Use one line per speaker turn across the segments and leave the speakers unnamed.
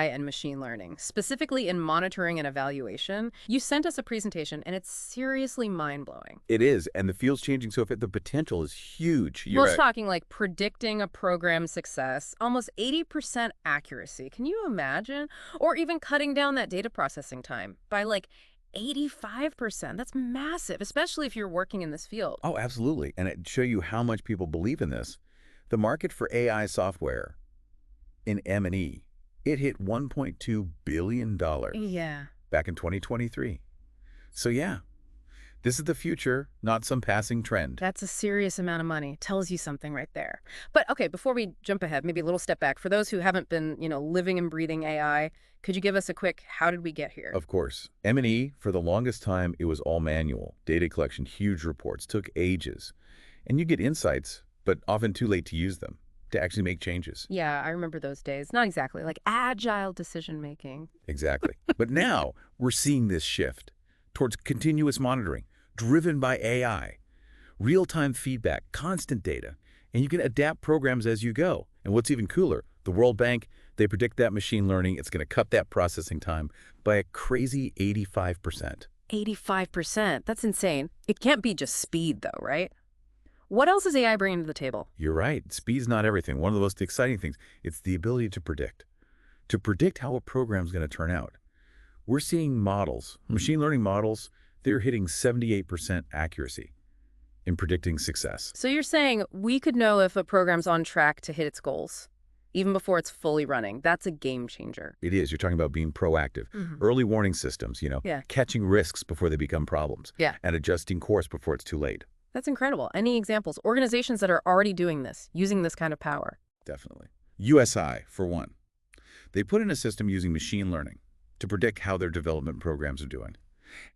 and machine learning, specifically in monitoring and evaluation. You sent us a presentation, and it's seriously mind-blowing.
It is, and the field's changing so the potential is huge.
We're talking like predicting a program's success, almost 80% accuracy. Can you imagine? Or even cutting down that data processing time by like 85%. That's massive, especially if you're working in this field.
Oh, absolutely. And it show you how much people believe in this. The market for AI software in M&E, it hit $1.2 billion back in 2023. So yeah, this is the future, not some passing trend.
That's a serious amount of money. Tells you something right there. But okay, before we jump ahead, maybe a little step back. For those who haven't been, living and breathing AI, could you give us a quick, how did we get here?
Of course. M&E, for the longest time, it was all manual. Data collection, huge reports, took ages. And you get insights, but often too late to use them, to actually make changes.
Yeah, I remember those days. Not exactly, like agile decision-making.
Exactly. But now we're seeing this shift towards continuous monitoring, driven by AI, real-time feedback, constant data, and you can adapt programs as you go. And what's even cooler, the World Bank, they predict that machine learning, it's going to cut that processing time by a crazy 85%.
85%? That's insane. It can't be just speed, though, right? What else is AI bringing to the table?
You're right. Speed's not everything. One of the most exciting things, it's the ability to predict how a program's going to turn out. We're seeing models, machine learning models, they're hitting 78% accuracy in predicting success.
So you're saying we could know if a program's on track to hit its goals, even before it's fully running. That's a game changer.
It is. You're talking about being proactive. Early warning systems, catching risks before they become problems. And adjusting course before it's too late.
That's incredible. Any examples? Organizations that are already doing this, using this kind of power?
Definitely. USAID, for one. They put in a system using machine learning to predict how their development programs are doing.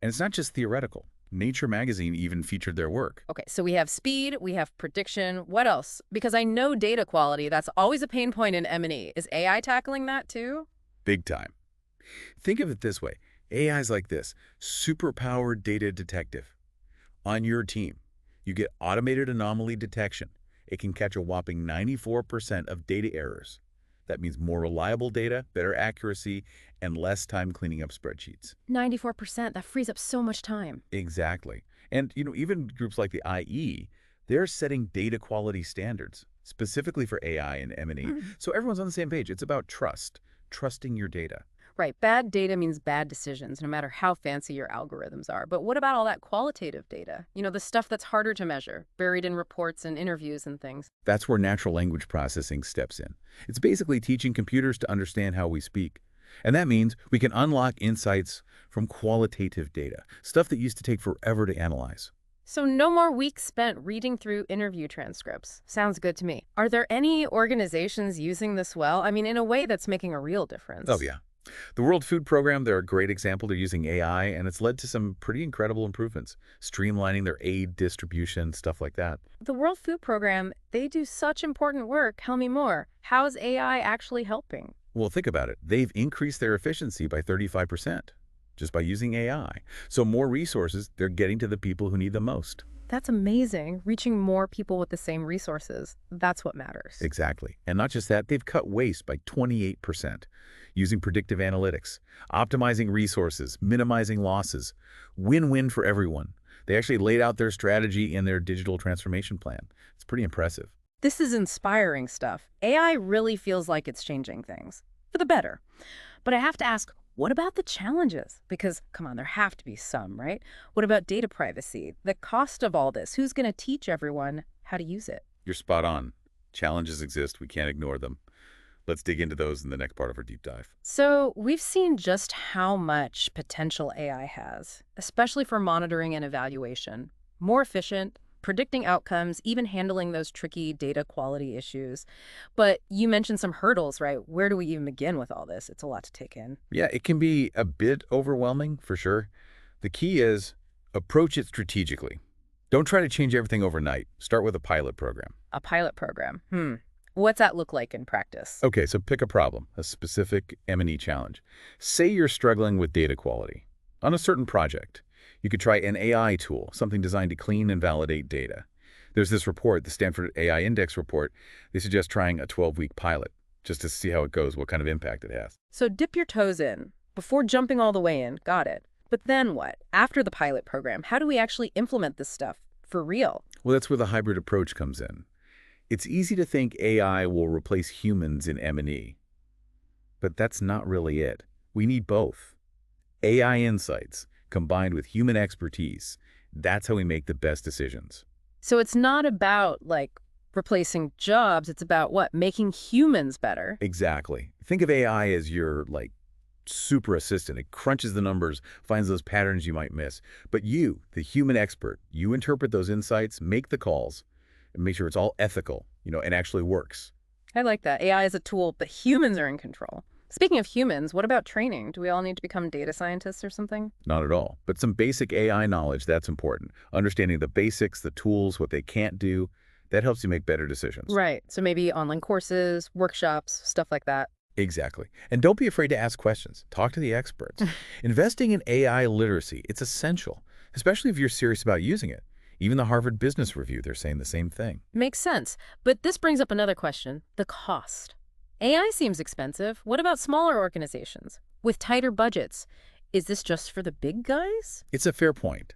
And it's not just theoretical. Nature magazine even featured their work.
Okay, so we have speed, we have prediction. What else? Because I know data quality, that's always a pain point in M&E. Is AI tackling that too?
Big time. Think of it this way. AI is like this, superpowered data detective. On your team, you get automated anomaly detection. It can catch a whopping 94% of data errors. That means more reliable data, better accuracy, and less time cleaning up spreadsheets.
94%, that frees up so much time.
Exactly. And, even groups like the IE, they're setting data quality standards, specifically for AI and M&E. So everyone's on the same page. It's about trusting your data.
Right. Bad data means bad decisions, no matter how fancy your algorithms are. But what about all that qualitative data? The stuff that's harder to measure, buried in reports and interviews and things.
That's where natural language processing steps in. It's basically teaching computers to understand how we speak. And that means we can unlock insights from qualitative data, stuff that used to take forever to analyze.
So no more weeks spent reading through interview transcripts. Sounds good to me. Are there any organizations using this well? I mean, in a way that's making a real difference.
Oh, yeah. The World Food Program, they're a great example. They're using AI, and it's led to some pretty incredible improvements, streamlining their aid distribution, stuff like that.
The World Food Program, they do such important work. Tell me more. How is AI actually helping?
Well, think about it. They've increased their efficiency by 35% just by using AI. So more resources, they're getting to the people who need them most.
That's amazing. Reaching more people with the same resources. That's what matters.
Exactly. And not just that, they've cut waste by 28% using predictive analytics, optimizing resources, minimizing losses. Win-win for everyone. They actually laid out their strategy in their digital transformation plan. It's pretty impressive.
This is inspiring stuff. AI really feels like it's changing things for the better. But I have to ask, what about the challenges? Because, come on, there have to be some, right? What about data privacy? The cost of all this? Who's going to teach everyone how to use it?
You're spot on. Challenges exist. We can't ignore them. Let's dig into those in the next part of our deep dive.
So we've seen just how much potential AI has, especially for monitoring and evaluation. More efficient, predicting outcomes, even handling those tricky data quality issues. But you mentioned some hurdles, right? Where do we even begin with all this? It's a lot to take in.
Yeah, it can be a bit overwhelming, for sure. The key is approach it strategically. Don't try to change everything overnight. Start with a pilot program.
A pilot program. What's that look like in practice?
Okay, so pick a problem, a specific M&E challenge. Say you're struggling with data quality on a certain project. You could try an AI tool, something designed to clean and validate data. There's this report, the Stanford AI Index report. They suggest trying a 12-week pilot. just to see how it goes, what kind of impact it has.
So dip your toes in before jumping all the way in. Got it. But then what? After the pilot program, how do we actually implement this stuff for real?
Well, that's where the hybrid approach comes in. It's easy to think AI will replace humans in M&E, but that's not really it. We need both. AI insights combined with human expertise. That's how we make the best decisions.
So it's not about, like, replacing jobs. It's about what? Making humans better.
Exactly. Think of AI as your, super assistant. It crunches the numbers, finds those patterns you might miss. But you, the human expert, you interpret those insights, make the calls, and make sure it's all ethical, and actually works.
I like that. AI is a tool, but humans are in control. Speaking of humans, what about training? Do we all need to become data scientists or something?
Not at all. But some basic AI knowledge, that's important. Understanding the basics, the tools, what they can't do, that helps you make better decisions.
Right. So maybe online courses, workshops, stuff like that.
Exactly. And don't be afraid to ask questions. Talk to the experts. Investing in AI literacy, it's essential, especially if you're serious about using it. Even the Harvard Business Review, they're saying the same thing.
Makes sense. But this brings up another question, the cost. AI seems expensive. What about smaller organizations with tighter budgets? Is this just for the big guys?
It's a fair point.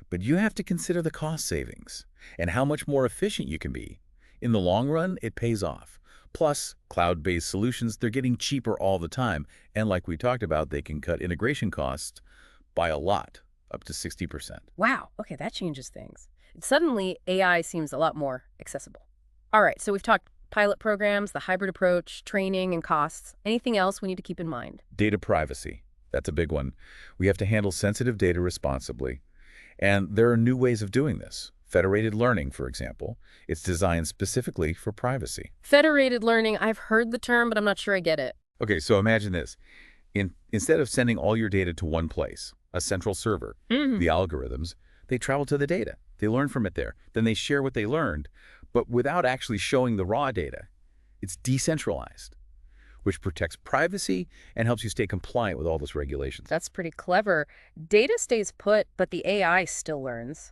But you have to consider the cost savings and how much more efficient you can be. In the long run, it pays off. Plus, cloud-based solutions, they're getting cheaper all the time. And like we talked about, they can cut integration costs by a lot, up to 60%.
Wow. Okay, that changes things. Suddenly, AI seems a lot more accessible. All right, so we've talked pilot programs, the hybrid approach, training, and costs. Anything else we need to keep in mind?
Data privacy, that's a big one. We have to handle sensitive data responsibly. And there are new ways of doing this. Federated learning, for example, it's designed specifically for privacy.
Federated learning, I've heard the term, but I'm not sure I get it.
Okay, so imagine this. Instead of sending all your data to one place, a central server, the algorithms, they travel to the data. They learn from it there. Then they share what they learned, but without actually showing the raw data. It's decentralized, which protects privacy and helps you stay compliant with all those regulations.
That's pretty clever. Data stays put, but the AI still learns.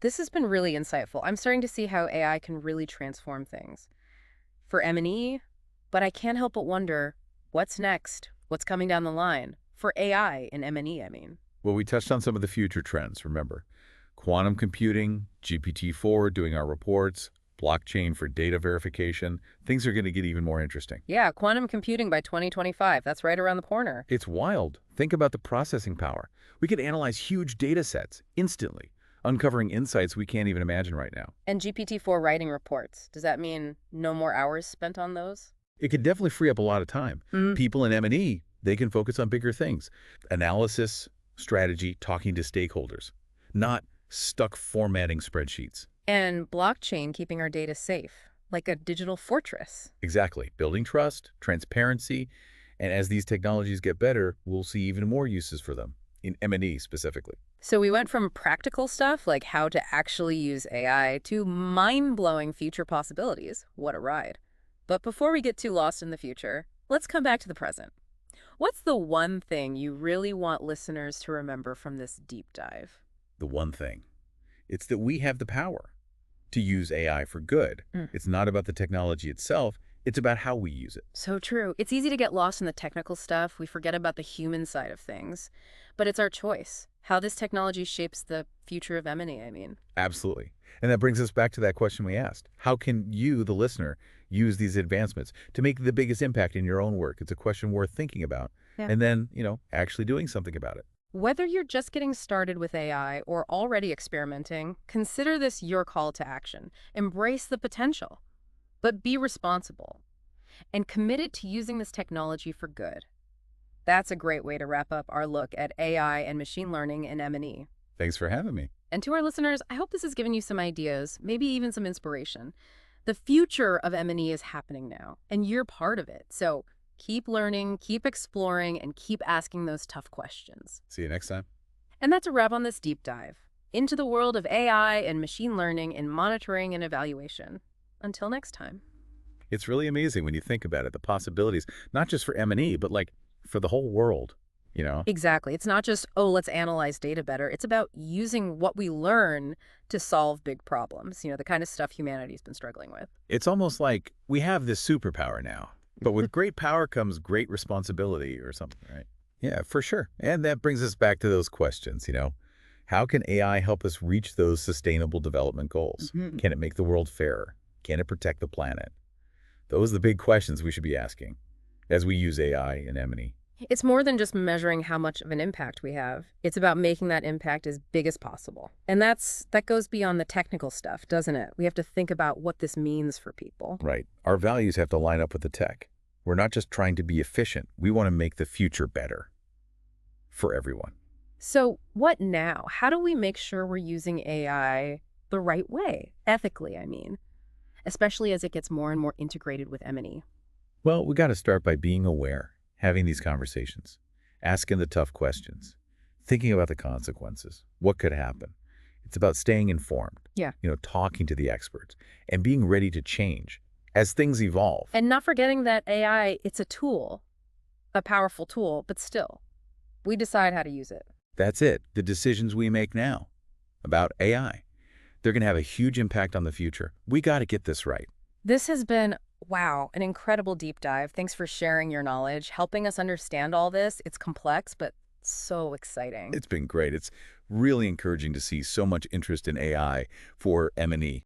This has been really insightful. I'm starting to see how AI can really transform things for M&E, but I can't help but wonder, what's next? What's coming down the line? For AI in M&E, I mean.
Well, we touched on some of the future trends, remember. Quantum computing, GPT-4 doing our reports, blockchain for data verification. Things are going to get even more interesting.
Yeah, quantum computing by 2025. That's right around the corner.
It's wild. Think about the processing power. We could analyze huge data sets instantly, uncovering insights we can't even imagine right now.
And GPT-4 writing reports. Does that mean no more hours spent on those?
It could definitely free up a lot of time. People in M&E, they can focus on bigger things. Analysis, strategy, talking to stakeholders, not stuck formatting spreadsheets.
And blockchain keeping our data safe, like a digital fortress.
Exactly. Building trust, transparency, and as these technologies get better, we'll see even more uses for them, in M&E specifically.
So we went from practical stuff, like how to actually use AI, to mind-blowing future possibilities. What a ride. But before we get too lost in the future, let's come back to the present. What's the one thing you really want listeners to remember from this deep dive?
The one thing. It's that we have the power to use AI for good. It's not about the technology itself. It's about how we use it.
So true. It's easy to get lost in the technical stuff. We forget about the human side of things. But it's our choice, how this technology shapes the future of M&E, I mean.
Absolutely. And that brings us back to that question we asked. How can you, the listener, use these advancements to make the biggest impact in your own work? It's a question worth thinking about.
Yeah.
And then, actually doing something about it.
Whether you're just getting started with AI or already experimenting, consider this your call to action. Embrace the potential, but be responsible and committed to using this technology for good. That's a great way to wrap up our look at AI and machine learning in M&E.
Thanks for having me.
And to our listeners, I hope this has given you some ideas, maybe even some inspiration. The future of M&E is happening now, and you're part of it. So keep learning, keep exploring, and keep asking those tough questions.
See you next time.
And that's a wrap on this deep dive into the world of AI and machine learning in monitoring and evaluation. Until next time.
It's really amazing when you think about it, the possibilities, not just for M&E, but for the whole world,
Exactly. It's not just, oh, let's analyze data better. It's about using what we learn to solve big problems, the kind of stuff humanity's been struggling with.
It's almost like we have this superpower now. But with great power comes great responsibility or something, right? Yeah, for sure. And that brings us back to those questions. How can AI help us reach those sustainable development goals?
Mhm.
Can it make the world fairer? Can it protect the planet? Those are the big questions we should be asking as we use AI in M&E.
It's more than just measuring how much of an impact we have. It's about making that impact as big as possible. And that goes beyond the technical stuff, doesn't it? We have to think about what this means for people.
Right. Our values have to line up with the tech. We're not just trying to be efficient. We want to make the future better for everyone.
So, what now? How do we make sure we're using AI the right way, ethically, I mean, especially as it gets more and more integrated with M&E?
Well, we got to start by being aware, having these conversations, asking the tough questions, thinking about the consequences, what could happen. It's about staying informed,
Yeah.
talking to the experts, and being ready to change as things evolve.
And not forgetting that AI, it's a tool, a powerful tool, but still, we decide how to use it.
That's it. The decisions we make now about AI, they're going to have a huge impact on the future. We got to get this right.
This has been, wow, an incredible deep dive. Thanks for sharing your knowledge, helping us understand all this. It's complex, but so exciting.
It's been great. It's really encouraging to see so much interest in AI for M&E.